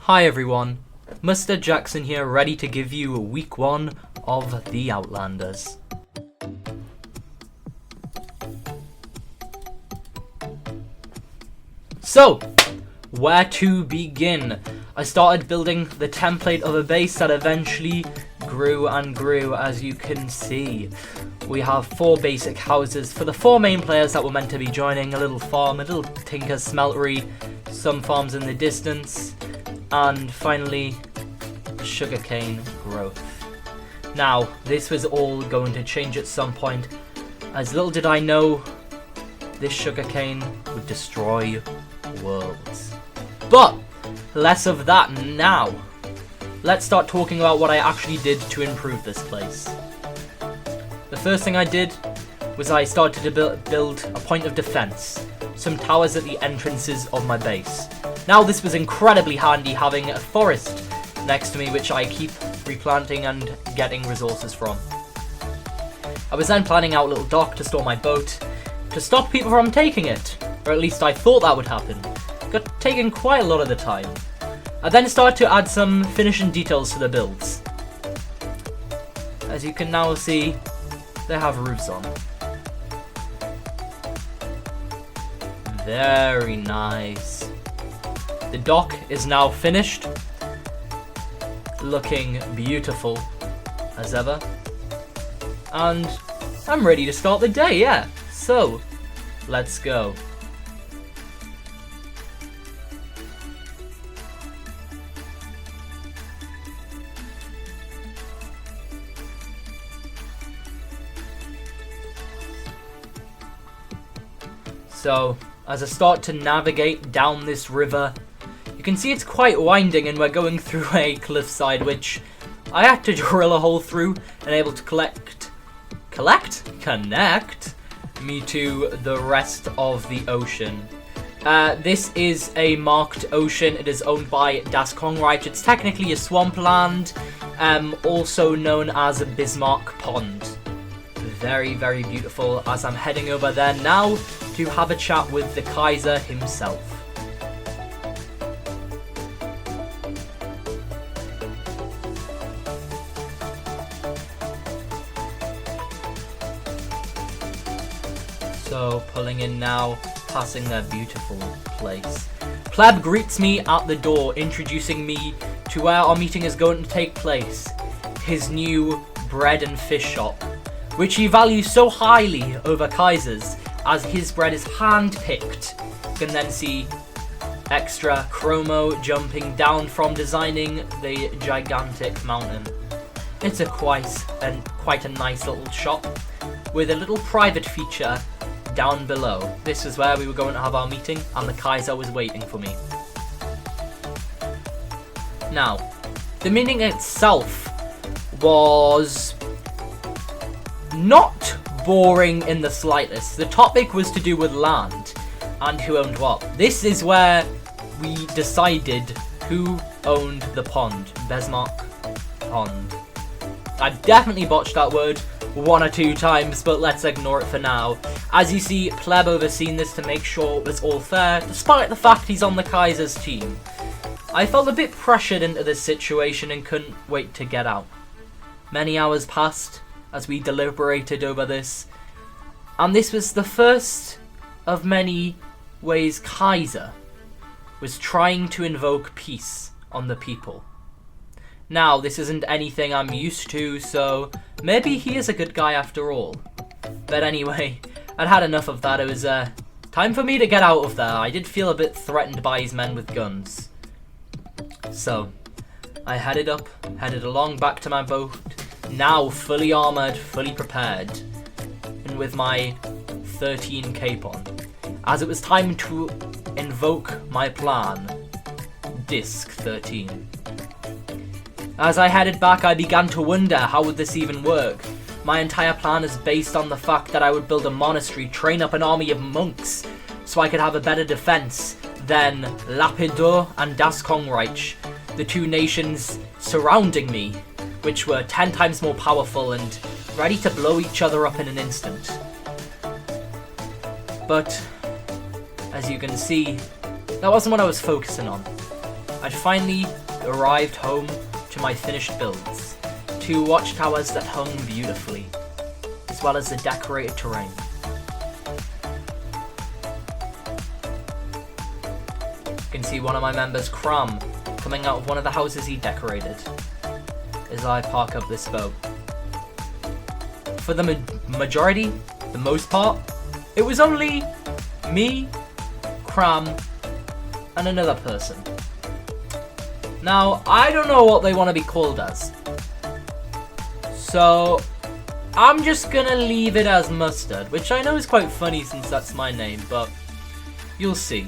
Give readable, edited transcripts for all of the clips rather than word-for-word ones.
Hi everyone, Mr. Jackson here, ready to give you week 1 of the Outlanders. So, where to begin? I started building the template of a base that eventually grew and grew, as you can see. We have 4 basic houses for the 4 main players that were meant to be joining, a little farm, a little tinker smeltery, some farms in the distance, and finally sugarcane growth. Now, this was all going to change at some point, as little did I know this sugarcane would destroy worlds. But less of that now. Let's start talking about what I actually did to improve this place. The first thing I did was I started to build a point of defense, some towers at the entrances of my base. Now this was incredibly handy, having a forest next to me which I keep replanting and getting resources from. I was then planning out a little dock to store my boat to stop people from taking it, or at least I thought that would happen. Got taken quite a lot of the time. I then started to add some finishing details to the builds. As you can now see, they have roofs on. Very nice. The dock is now finished, looking beautiful as ever, and I'm ready to start the day, yeah. So, let's go. So, as I start to navigate down this river, you can see it's quite winding and we're going through a cliffside which I had to drill a hole through and able to connect me to the rest of the ocean. This is a marked ocean. It is owned by Das Kongrite. It's technically a swampland, also known as a Bismarck Pond. Very, very beautiful, as I'm heading over there now to have a chat with the Kaiser himself. So, pulling in now, passing their beautiful place. Pleb greets me at the door, introducing me to where our meeting is going to take place. His new bread and fish shop, which he values so highly over Kaiser's, as his bread is hand-picked. You can then see extra chromo jumping down from designing the gigantic mountain. It's quite a nice little shop with a little private feature down below. This is where we were going to have our meeting and the Kaiser was waiting for me. Now, the meeting itself was not boring in the slightest. The topic was to do with land and who owned what. This is where we decided who owned the pond. Bismarck Pond. I've definitely botched that word 1 or 2 times, but let's ignore it for now. As you see, Pleb overseen this to make sure it was all fair, despite the fact he's on the Kaiser's team. I felt a bit pressured into this situation and couldn't wait to get out. Many hours passed as we deliberated over this, and this was the first of many ways Kaiser was trying to invoke peace on the people. Now, this isn't anything I'm used to, so maybe he is a good guy after all. But anyway, I'd had enough of that. It was time for me to get out of there. I did feel a bit threatened by his men with guns. So, I headed along back to my boat, now fully armoured, fully prepared, and with my 13 cape on, as it was time to invoke my plan, Disc 13. As I headed back, I began to wonder, how would this even work? My entire plan is based on the fact that I would build a monastery, train up an army of monks, so I could have a better defense than Lapidor and Das Kongrite, the 2 nations surrounding me, which were 10 times more powerful and ready to blow each other up in an instant. But, as you can see, that wasn't what I was focusing on. I'd finally arrived home to my finished builds. 2 watchtowers that hung beautifully, as well as the decorated terrain. You can see one of my members, Cram, coming out of one of the houses he decorated as I park up this boat. For the majority, the most part, it was only me, Cram, and another person. Now, I don't know what they want to be called as, so I'm just gonna leave it as Mustard, which I know is quite funny since that's my name, but you'll see.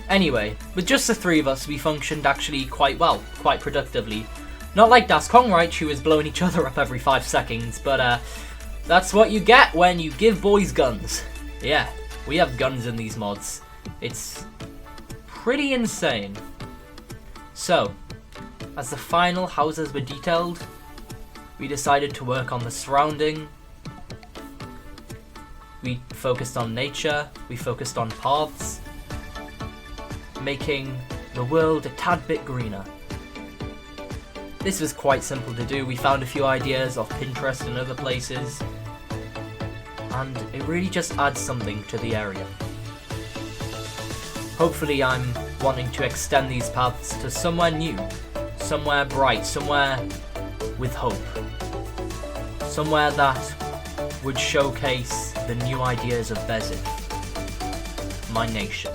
Anyway, with just the 3 of us, we functioned actually quite well, quite productively. Not like Das Kongreich, who was blowing each other up every 5 seconds, but that's what you get when you give boys guns. Yeah, we have guns in these mods. It's pretty insane. So, as the final houses were detailed, we decided to work on the surrounding. We focused on nature, we focused on paths, making the world a tad bit greener. This was quite simple to do. We found a few ideas off Pinterest and other places, and it really just adds something to the area. Hopefully I'm wanting to extend these paths to somewhere new, somewhere bright, somewhere with hope. Somewhere that would showcase the new ideas of Bezif, my nation.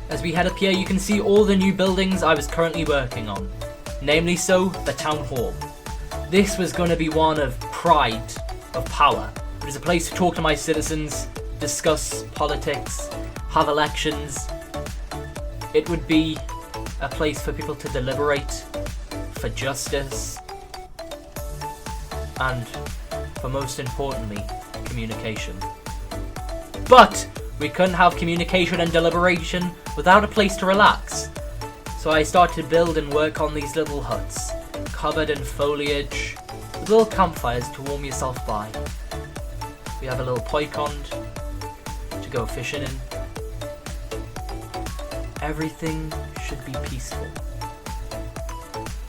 As we head up here, you can see all the new buildings I was currently working on. Namely so, the Town Hall. This was going to be one of pride, of power. It is a place to talk to my citizens, discuss politics, have elections. It would be a place for people to deliberate, for justice, and for most importantly, communication. But we couldn't have communication and deliberation without a place to relax. So I started to build and work on these little huts, covered in foliage, with little campfires to warm yourself by. We have a little koi pond to go fishing in. Everything should be peaceful.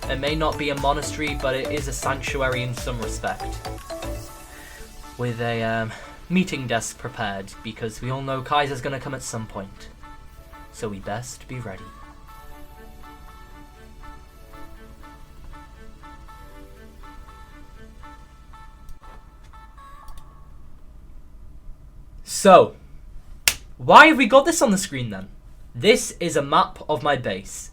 It may not be a monastery, but it is a sanctuary in some respect. With a meeting desk prepared, because we all know Kaiser's gonna come at some point. So we best be ready. So, why have we got this on the screen then? This is a map of my base.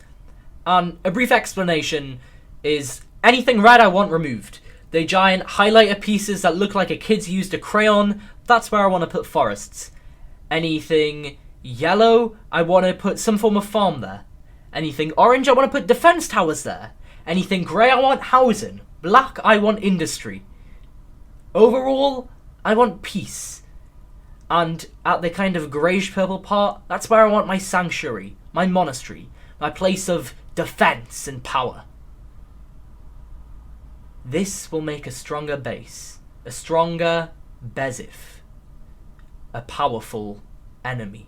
And a brief explanation is anything red I want removed. The giant highlighter pieces that look like a kid's used a crayon, that's where I want to put forests. Anything yellow, I want to put some form of farm there. Anything orange, I want to put defense towers there. Anything grey, I want housing. Black, I want industry. Overall, I want peace. And at the kind of greyish purple part, that's where I want my sanctuary, my monastery, my place of defense and power. This will make a stronger base, a stronger Bezif, a powerful enemy.